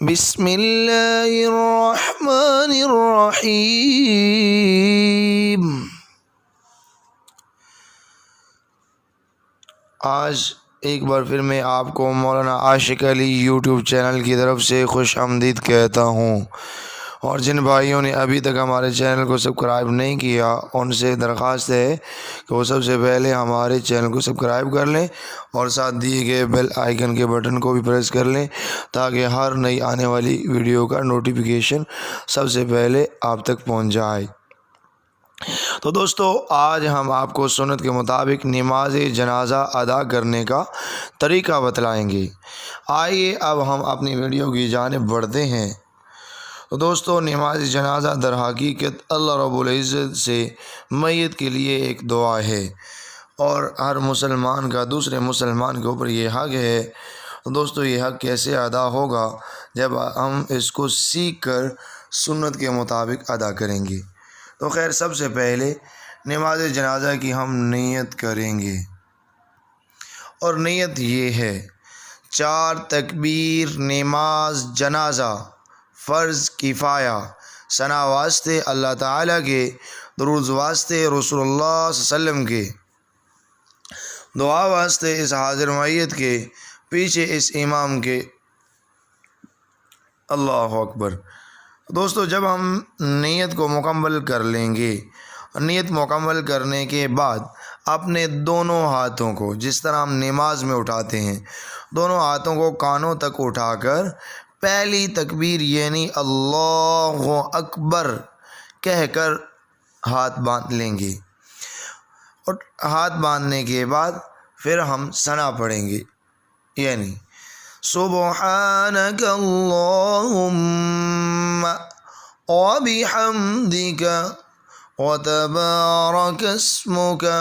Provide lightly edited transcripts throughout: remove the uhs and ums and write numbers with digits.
बिस्मिल्लाहिर्रहमानिर्रहीम। आज एक बार फिर मैं आपको मौलाना आशिक अली यूट्यूब चैनल की तरफ से खुश आमदीद कहता हूँ। और जिन भाइयों ने अभी तक हमारे चैनल को सब्सक्राइब नहीं किया उनसे दरख्वास्त है कि वो सबसे पहले हमारे चैनल को सब्सक्राइब कर लें और साथ दिए गए बेल आइकन के बटन को भी प्रेस कर लें ताकि हर नई आने वाली वीडियो का नोटिफिकेशन सबसे पहले आप तक पहुंच जाए। तो दोस्तों, आज हम आपको सुन्नत के मुताबिक नमाज जनाजा अदा करने का तरीका बतलाएंगे। आइए अब हम अपनी वीडियो की जानिब बढ़ते हैं। तो दोस्तों, नमाज जनाजा दर हकीकत अल्लाह रब्बुल इज़्ज़त से मैयत के लिए एक दुआ है और हर मुसलमान का दूसरे मुसलमान के ऊपर ये हक़ है। तो दोस्तों, ये हक़ कैसे अदा होगा जब हम इसको सीख कर सुन्नत के मुताबिक अदा करेंगे। तो खैर, सबसे पहले नमाज जनाजा की हम नियत करेंगे और नियत ये है 4 तकबीर नमाज जनाजा फ़र्ज़ किफ़ाया सना वास्ते अल्लाह ताला के, दुरूद वास्ते रसूलुल्लाह सल्लल्लाहु अलैहि वसल्लम के, दुआ वास्ते इस हाजिर मैयत के, पीछे इस इमाम के। अल्लाह अकबर। दोस्तों, जब हम नीयत को मुकम्मल कर लेंगे, नीयत मुकम्मल करने के बाद अपने दोनों हाथों को जिस तरह हम नमाज में उठाते हैं, दोनों हाथों को कानों तक उठाकर पहली तकबीर यानी अल्लाहु अकबर कहकर हाथ बांध लेंगे और हाथ बांधने के बाद फिर हम सना पढ़ेंगे यानी सुब्हानक अल्लाहुम्मा व बिहम्दिका व तबारक अस्मुका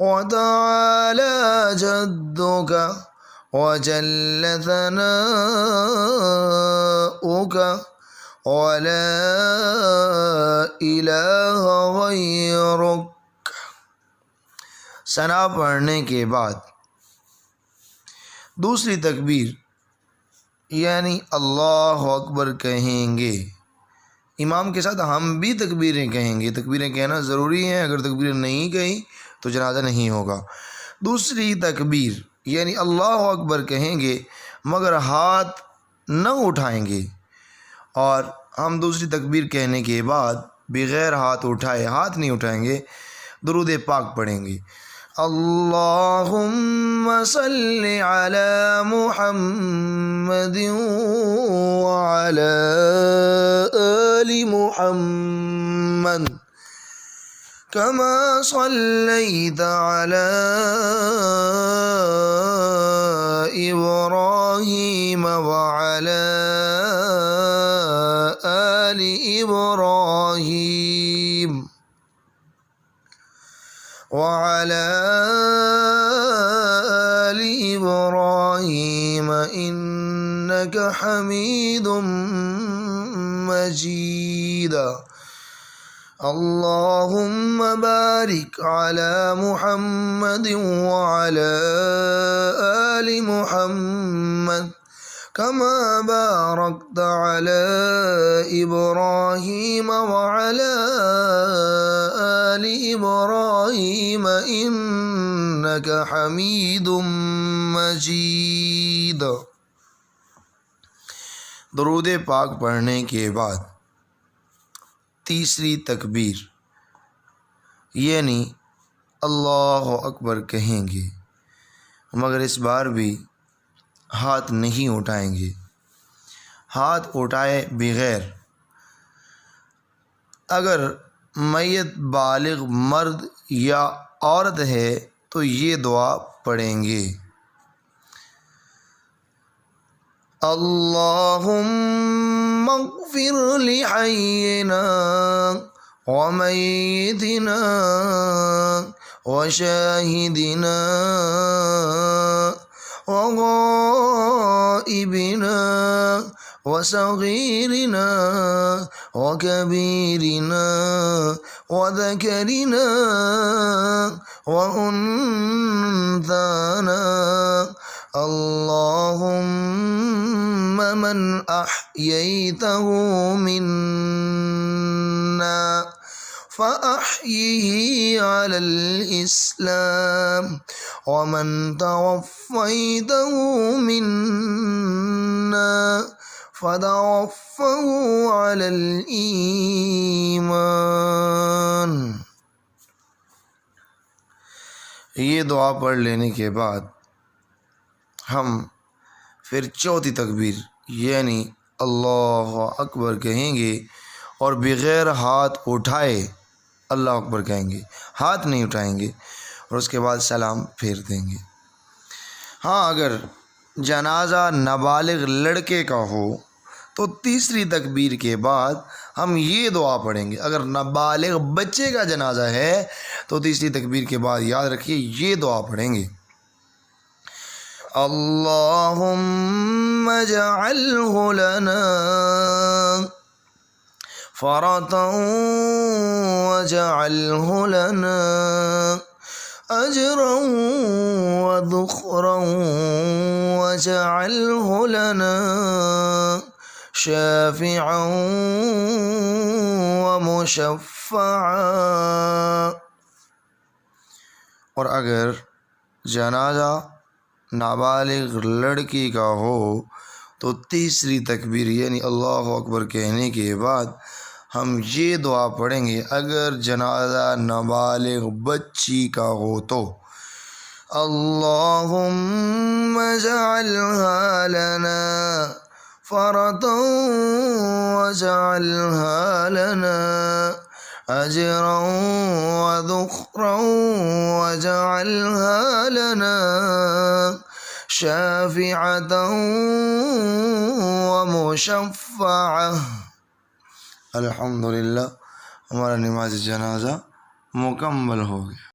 व तआला जद्दुका व जल्ल सनाउका व ला इलाहा गैरुक। सना पढ़ने के बाद दूसरी तकबीर यानी अल्लाह अकबर कहेंगे। इमाम के साथ हम भी तकबीरें कहेंगे। तकबीरें कहना ज़रूरी है, अगर तकबीरें नहीं कही तो जनाजा नहीं होगा। दूसरी तकबीर यानी अल्लाह अकबर कहेंगे मगर हाथ न उठाएंगे और हम दूसरी तकबीर कहने के बाद बग़ैर हाथ उठाए, हाथ नहीं उठाएंगे, दुरूद पाक पढ़ेंगे। अल्लाहुम्मा सल्लि अला मुहम्मदिन व अला आलि मुहम्मद कमा सल्लैता अला इब्राहीम व अला आलि इब्राहीम वअला आलि इब्राहीम इन्नका हमीदुम मजीद। अल्लाहुम्मा बारिक अला मुहम्मदिन व अला आलि मुहम्मद कमा बारकता अला इब्राहीम व अला आलि इब्राहीम इन्नका हमीदुम मजीद। दुरूद पाक पढ़ने के बाद तीसरी तकबीर यानी अल्लाह अकबर कहेंगे मगर इस बार भी हाथ नहीं उठाएंगे। हाथ उठाए बगैर अगर मैयत बालिग मर्द या औरत है तो ये दुआ पढ़ेंगे। अल्लाहुम्मा अग़फ़िर लिहय्यिना व मय्यितिना व शाहिदिना व गाइबिना व सगीरिना व कबीरिना व ज़करिना व उन्साना अल्लाहुम्मा मन अह्यैतहु मिन्ना फ़अह्यिही अलल इस्लाम वमन तवफ़्फ़ैतहु मिन्ना फ़तवफ़्फ़हु अलल ईमान। ये दुआ पढ़ लेने के बाद हम फिर चौथी तकबीर यानी अल्लाह अकबर कहेंगे और बग़ैर हाथ उठाए अल्लाह अकबर कहेंगे, हाथ नहीं उठाएंगे, और उसके बाद सलाम फेर देंगे। हाँ, अगर जनाज़ा नाबालिग लड़के का हो तो तीसरी तकबीर के बाद हम ये दुआ पढ़ेंगे। अगर नाबालिग बच्चे का जनाज़ा है तो तीसरी तकबीर के बाद याद रखिए ये दुआ पढ़ेंगे, अल्लाहुम्मा जअल्हु लना फ़रतन वजअल्हु लना अजरन वज़ुख़रन वजअल्हु लना शाफ़िअन वमुशफ़्फ़अन। और अगर जनाज़ा नाबालिग लड़की का हो तो तीसरी तकबीर यानी अल्लाह अकबर कहने के बाद हम ये दुआ पढ़ेंगे। अगर जनाज़ा नाबालिग बच्ची का हो तो अल्लाहुम्मा जअल्हा लना फ़रतन वजअल्हा लना अजरन वज़ुख़रन वजअल्हा लना शाफ़िअतन वमुशफ़्फ़अह। अल्हम्दुलिल्लाह, हमारा नमाज जनाज़ा मुकम्मल हो गया।